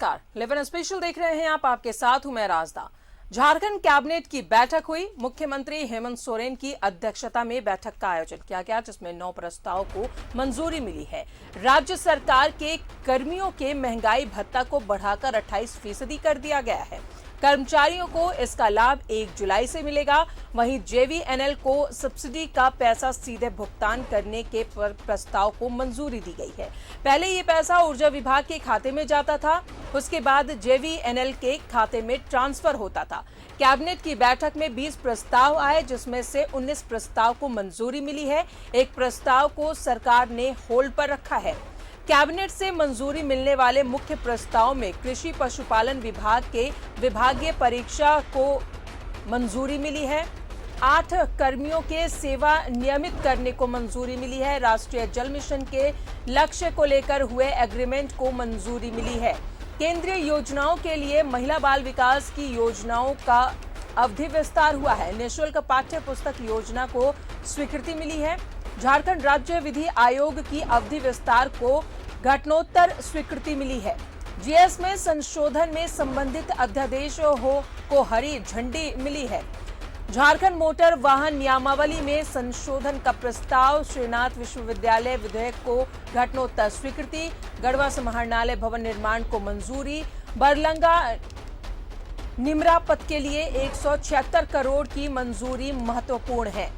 नमस्कार, लेवन स्पेशल देख रहे हैं आप। आपके साथ हूं मैं राजदा। झारखंड कैबिनेट की बैठक हुई। मुख्यमंत्री हेमंत सोरेन की अध्यक्षता में बैठक का आयोजन किया गया, जिसमें 9 प्रस्तावों को मंजूरी मिली है। राज्य सरकार के कर्मियों के महंगाई भत्ता को बढ़ाकर 28% कर दिया गया है। कर्मचारियों को इसका लाभ 1 जुलाई से मिलेगा। वहीं जेवीएनएल को सब्सिडी का पैसा सीधे भुगतान करने के प्रस्ताव को मंजूरी दी गई है। पहले ये पैसा ऊर्जा विभाग के खाते में जाता था, उसके बाद जेवीएनएल के खाते में ट्रांसफर होता था। कैबिनेट की बैठक में 20 प्रस्ताव आए, जिसमें से 19 प्रस्ताव को मंजूरी मिली है। एक प्रस्ताव को सरकार ने होल्ड पर रखा है। कैबिनेट से मंजूरी मिलने वाले मुख्य प्रस्ताव में कृषि पशुपालन विभाग के विभागीय परीक्षा को मंजूरी मिली है। 8 कर्मियों के सेवा नियमित करने को मंजूरी मिली है। राष्ट्रीय जल मिशन के लक्ष्य को लेकर हुए एग्रीमेंट को मंजूरी मिली है। केंद्रीय योजनाओं के लिए महिला बाल विकास की योजनाओं का अवधि विस्तार हुआ है। निःशुल्क पाठ्य पुस्तक योजना को स्वीकृति मिली है। झारखंड राज्य विधि आयोग की अवधि विस्तार को घटनोत्तर स्वीकृति मिली है। जीएस में संशोधन में संबंधित अध्यादेश को हरी झंडी मिली है। झारखंड मोटर वाहन नियमावली में संशोधन का प्रस्ताव, श्रीनाथ विश्वविद्यालय विधेयक को घटनोत्तर स्वीकृति, गढ़वा समाहरणालय भवन निर्माण को मंजूरी, बरलंगा निमरा पथ के लिए 176 करोड़ की मंजूरी महत्वपूर्ण है।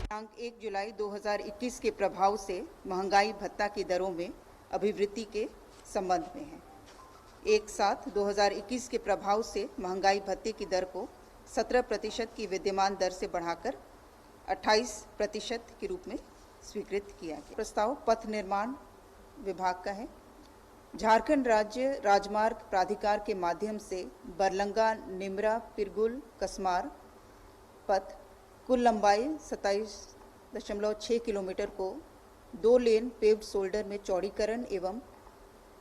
दिनांक 1 जुलाई 2021 के प्रभाव से महंगाई भत्ता की दरों में अभिवृद्धि के संबंध में है। 1/7 2021 के प्रभाव से महंगाई भत्ते की दर को 17% की विद्यमान दर से बढ़ाकर 28% के रूप में स्वीकृत किया गया। प्रस्ताव पथ निर्माण विभाग का है। झारखंड राज्य राजमार्ग प्राधिकार के माध्यम से बरलंगा निमरा पिरगुल कसमार पथ कुल लंबाई 27.6 किलोमीटर को 2 लेन पेव्ड शोल्डर में चौड़ीकरण एवं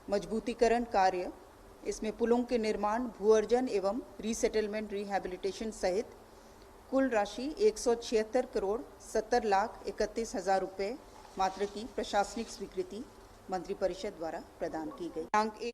मजबूतीकरण कार्य, इसमें पुलों के निर्माण, भूअर्जन एवं रीसेटलमेंट रिहैबिलिटेशन सहित कुल राशि 176 करोड़ 70 लाख 31 हजार रुपये मात्र की प्रशासनिक स्वीकृति मंत्रिपरिषद द्वारा प्रदान की गई।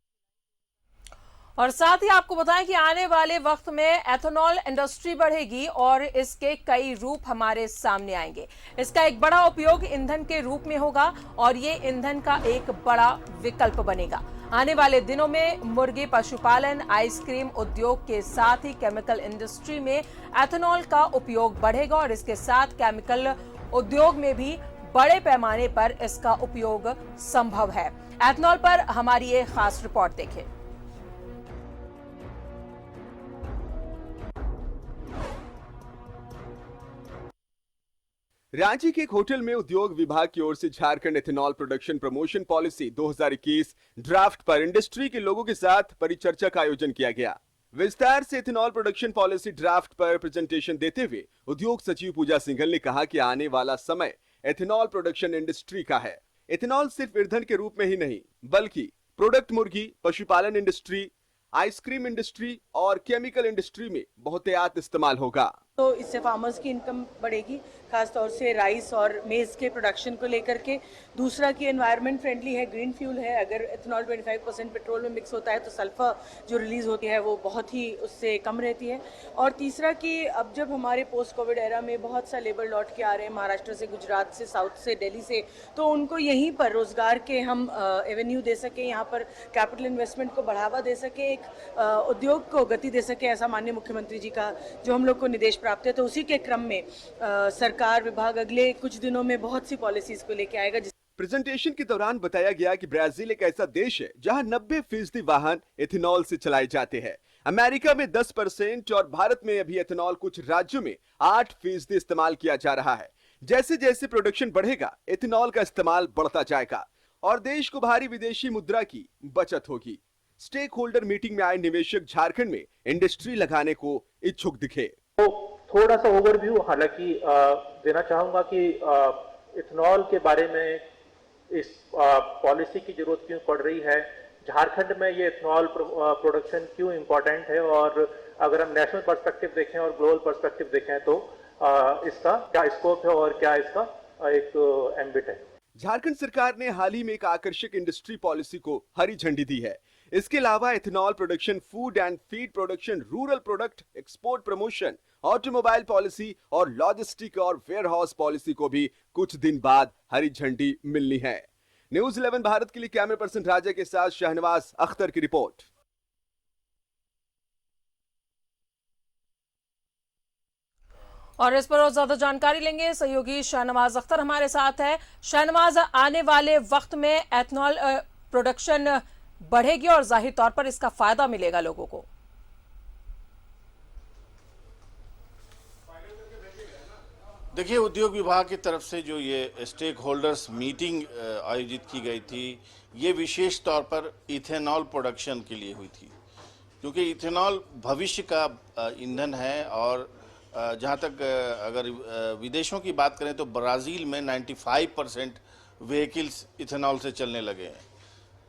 और साथ ही आपको बताएं कि आने वाले वक्त में एथेनॉल इंडस्ट्री बढ़ेगी और इसके कई रूप हमारे सामने आएंगे। इसका एक बड़ा उपयोग ईंधन के रूप में होगा और ये ईंधन का एक बड़ा विकल्प बनेगा। आने वाले दिनों में मुर्गी पशुपालन, आइसक्रीम उद्योग के साथ ही केमिकल इंडस्ट्री में एथेनॉल का उपयोग बढ़ेगा और इसके साथ केमिकल उद्योग में भी बड़े पैमाने पर इसका उपयोग संभव है। एथेनॉल पर हमारी ये खास रिपोर्ट देखें। रांची के एक होटल में उद्योग विभाग की ओर से Jharkhand ethanol production promotion policy 2021 draft पर इंडस्ट्री के लोगों के साथ परिचर्चा का आयोजन किया गया। विस्तार से एथेनॉल प्रोडक्शन पॉलिसी ड्राफ्ट पर प्रेजेंटेशन देते हुए उद्योग सचिव पूजा सिंघल ने कहा कि आने वाला समय एथेनॉल प्रोडक्शन इंडस्ट्री का है। एथेनॉल सिर्फ ईंधन के रूप में ही नहीं, बल्कि प्रोडक्ट मुर्गी पशुपालन इंडस्ट्री, आइसक्रीम इंडस्ट्री और केमिकल इंडस्ट्री में बहुतायत इस्तेमाल होगा। तो इससे फार्मर्स की इनकम बढ़ेगी, खास तौर से राइस और मेज के प्रोडक्शन को लेकर के। दूसरा कि एनवायरनमेंट फ्रेंडली है, ग्रीन फ्यूल है। अगर एथेनॉल 25% पेट्रोल में मिक्स होता है तो सल्फर जो रिलीज होती है वो बहुत ही उससे कम रहती है। और तीसरा कि अब जब हमारे पोस्ट कोविड एरा में बहुत सा लेबर लौट के आ रहे हैं महाराष्ट्र से, गुजरात से, साउथ से, दिल्ली से, तो उनको यहीं पर रोजगार के हम एवेन्यू दे सकें, यहाँ पर कैपिटल इन्वेस्टमेंट को बढ़ावा दे सकें, एक उद्योग को गति दे सकें, ऐसा माननीय मुख्यमंत्री जी का जो हम लोग को निर्देश प्राप्त है। तो उसी के क्रम में सरकार विभाग अगले कुछ दिनों में बहुत सी पॉलिसीज को लेके आएगा। प्रेजेंटेशन के दौरान बताया गया कि ब्राजील एक ऐसा देश है जहां 90% वाहन एथेनॉल से चलाए जाते हैं। अमेरिका में 10% और भारत में अभी एथेनॉल कुछ राज्यों में 8% इस्तेमाल किया जा रहा है। जैसे जैसे प्रोडक्शन बढ़ेगा, एथेनॉल का इस्तेमाल बढ़ता जाएगा और देश को भारी विदेशी मुद्रा की बचत होगी। स्टेक होल्डर मीटिंग में आए निवेशक झारखंड में इंडस्ट्री लगाने को इच्छुक दिखे। तो थोड़ा सा ओवरव्यू हालांकि देना चाहूंगा कि इथेनॉल के बारे में इस पॉलिसी की जरूरत क्यों पड़ रही है, झारखंड में ये इथेनॉल प्रोडक्शन क्यों इम्पोर्टेंट है, और अगर हम नेशनल पर्सपेक्टिव देखें और ग्लोबल पर्सपेक्टिव देखें तो इसका क्या स्कोप है और क्या इसका एक एम्बिट है। झारखंड सरकार ने हाल ही में एक आकर्षक इंडस्ट्री पॉलिसी को हरी झंडी दी है। इसके अलावा ethanol production, food and feed production, rural product export promotion, automobile policy और लॉजिस्टिक और वेयरहाउस पॉलिसी को भी कुछ दिन बाद हरी झंडी मिलनी है। न्यूज़ 11 भारत के लिए कैमरा पर्सन राजा के साथ शहनवाज अख्तर की रिपोर्ट। और इस पर और ज्यादा जानकारी लेंगे, सहयोगी शहनवाज अख्तर हमारे साथ है। शहनवाज, आने वाले वक्त में एथनॉल प्रोडक्शन बढ़ेगी और जाहिर तौर पर इसका फायदा मिलेगा लोगों को। देखिए, उद्योग विभाग की तरफ से जो ये स्टेक होल्डर्स मीटिंग आयोजित की गई थी, ये विशेष तौर पर इथेनॉल प्रोडक्शन के लिए हुई थी, क्योंकि इथेनॉल भविष्य का ईंधन है। और जहाँ तक अगर विदेशों की बात करें तो ब्राज़ील में 95% व्हीकल्स इथेनॉल से चलने लगे हैं।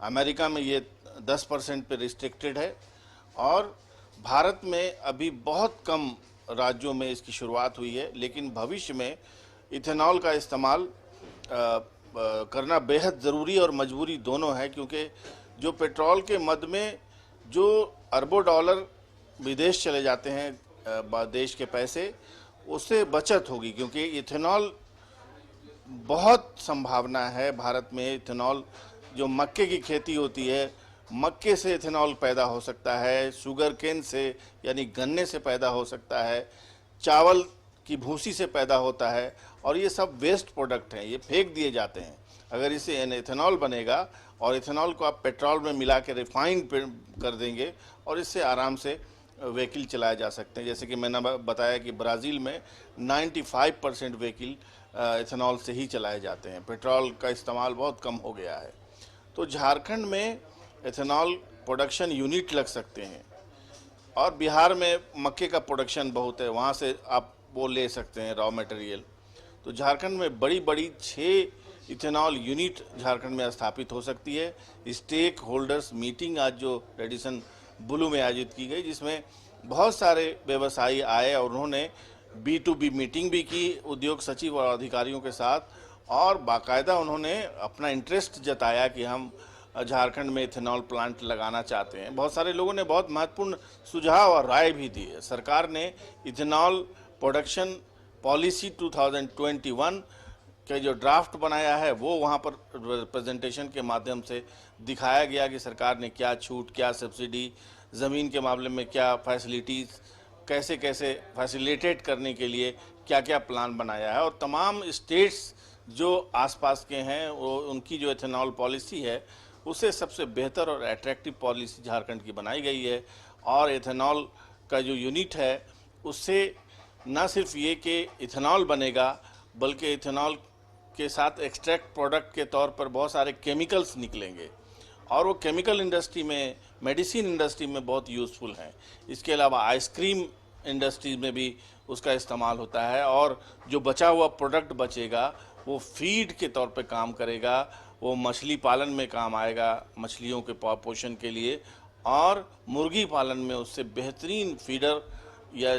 अमेरिका में ये 10% पे रिस्ट्रिक्टेड है और भारत में अभी बहुत कम राज्यों में इसकी शुरुआत हुई है। लेकिन भविष्य में इथेनॉल का इस्तेमाल करना बेहद ज़रूरी और मजबूरी दोनों है, क्योंकि जो पेट्रोल के मद में जो अरबों डॉलर विदेश चले जाते हैं देश के पैसे, उससे बचत होगी, क्योंकि इथेनॉल बहुत संभावना है भारत में। इथेनॉल जो मक्के की खेती होती है, मक्के से इथेनॉल पैदा हो सकता है, शुगर केन से यानी गन्ने से पैदा हो सकता है, चावल की भूसी से पैदा होता है, और ये सब वेस्ट प्रोडक्ट हैं, ये फेंक दिए जाते हैं। अगर इसे इथेनॉल बनेगा और इथेनॉल को आप पेट्रोल में मिला के रिफाइन कर देंगे और इससे आराम से व्हीकल चलाए जा सकते हैं। जैसे कि मैंने बताया कि ब्राज़ील में 95% व्हीकल इथेनॉल से ही चलाए जाते हैं। पेट्रोल का इस्तेमाल बहुत कम हो गया है। तो झारखंड में इथेनॉल प्रोडक्शन यूनिट लग सकते हैं, और बिहार में मक्के का प्रोडक्शन बहुत है, वहाँ से आप वो ले सकते हैं रॉ मटेरियल। तो झारखंड में बड़ी बड़ी 6 इथेनॉल यूनिट झारखंड में स्थापित हो सकती है। स्टेक होल्डर्स मीटिंग आज जो रेडिसन बुलू में आयोजित की गई, जिसमें बहुत सारे व्यवसायी आए और उन्होंने B2B मीटिंग भी की उद्योग सचिव और अधिकारियों के साथ, और बाकायदा उन्होंने अपना इंटरेस्ट जताया कि हम झारखंड में इथेनॉल प्लांट लगाना चाहते हैं। बहुत सारे लोगों ने बहुत महत्वपूर्ण सुझाव और राय भी दी है। सरकार ने इथेनॉल प्रोडक्शन पॉलिसी 2021 का जो ड्राफ्ट बनाया है, वो वहाँ पर प्रेजेंटेशन के माध्यम से दिखाया गया कि सरकार ने क्या छूट, क्या सब्सिडी, ज़मीन के मामले में क्या फैसिलिटीज़, कैसे कैसे फैसिलिटेट करने के लिए क्या क्या प्लान बनाया है। और तमाम स्टेट्स जो आसपास के हैं, वो उनकी जो इथेनॉल पॉलिसी है, उससे सबसे बेहतर और अट्रैक्टिव पॉलिसी झारखंड की बनाई गई है। और इथेनॉल का जो यूनिट है, उससे न सिर्फ ये कि इथेनॉल बनेगा, बल्कि इथेनॉल के साथ एक्सट्रैक्ट प्रोडक्ट के तौर पर बहुत सारे केमिकल्स निकलेंगे, और वो केमिकल इंडस्ट्री में, मेडिसिन इंडस्ट्री में बहुत यूज़फुल हैं। इसके अलावा आइसक्रीम इंडस्ट्री में भी उसका इस्तेमाल होता है, और जो बचा हुआ प्रोडक्ट बचेगा वो फीड के तौर पे काम करेगा, वो मछली पालन में काम आएगा, मछलियों के पोषण के लिए, और मुर्गी पालन में उससे बेहतरीन फीडर या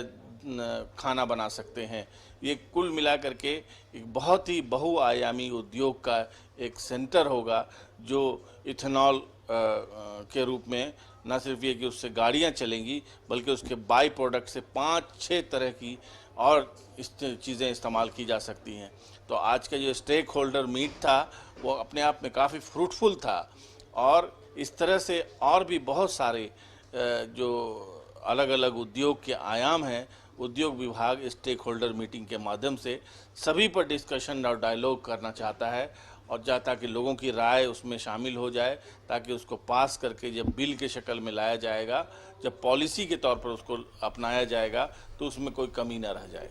खाना बना सकते हैं। ये कुल मिलाकर के एक बहुत ही बहुआयामी उद्योग का एक सेंटर होगा, जो इथेनॉल के रूप में न सिर्फ ये कि उससे गाड़ियाँ चलेंगी, बल्कि उसके बाई प्रोडक्ट से 5-6 तरह की और चीज़ें इस्तेमाल की जा सकती हैं। तो आज का जो स्टेक होल्डर मीट था, वो अपने आप में काफ़ी फ्रूटफुल था, और इस तरह से और भी बहुत सारे जो अलग अलग उद्योग के आयाम हैं, उद्योग विभाग स्टेक होल्डर मीटिंग के माध्यम से सभी पर डिस्कशन और डायलॉग करना चाहता है, और ताकि लोगों की राय उसमें शामिल हो जाए, ताकि उसको पास करके जब बिल के शक्ल में लाया जाएगा, जब पॉलिसी के तौर पर उसको अपनाया जाएगा, तो उसमें कोई कमी न रह जाए।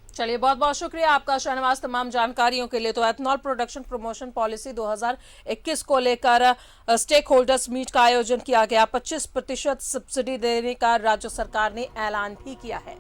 चलिए, बहुत बहुत शुक्रिया आपका शहनवाज, तमाम जानकारियों के लिए। तो एथनॉल प्रोडक्शन प्रमोशन पॉलिसी 2021 को लेकर स्टेक होल्डर्स मीट का आयोजन किया गया। 25% सब्सिडी देने का राज्य सरकार ने ऐलान भी किया है।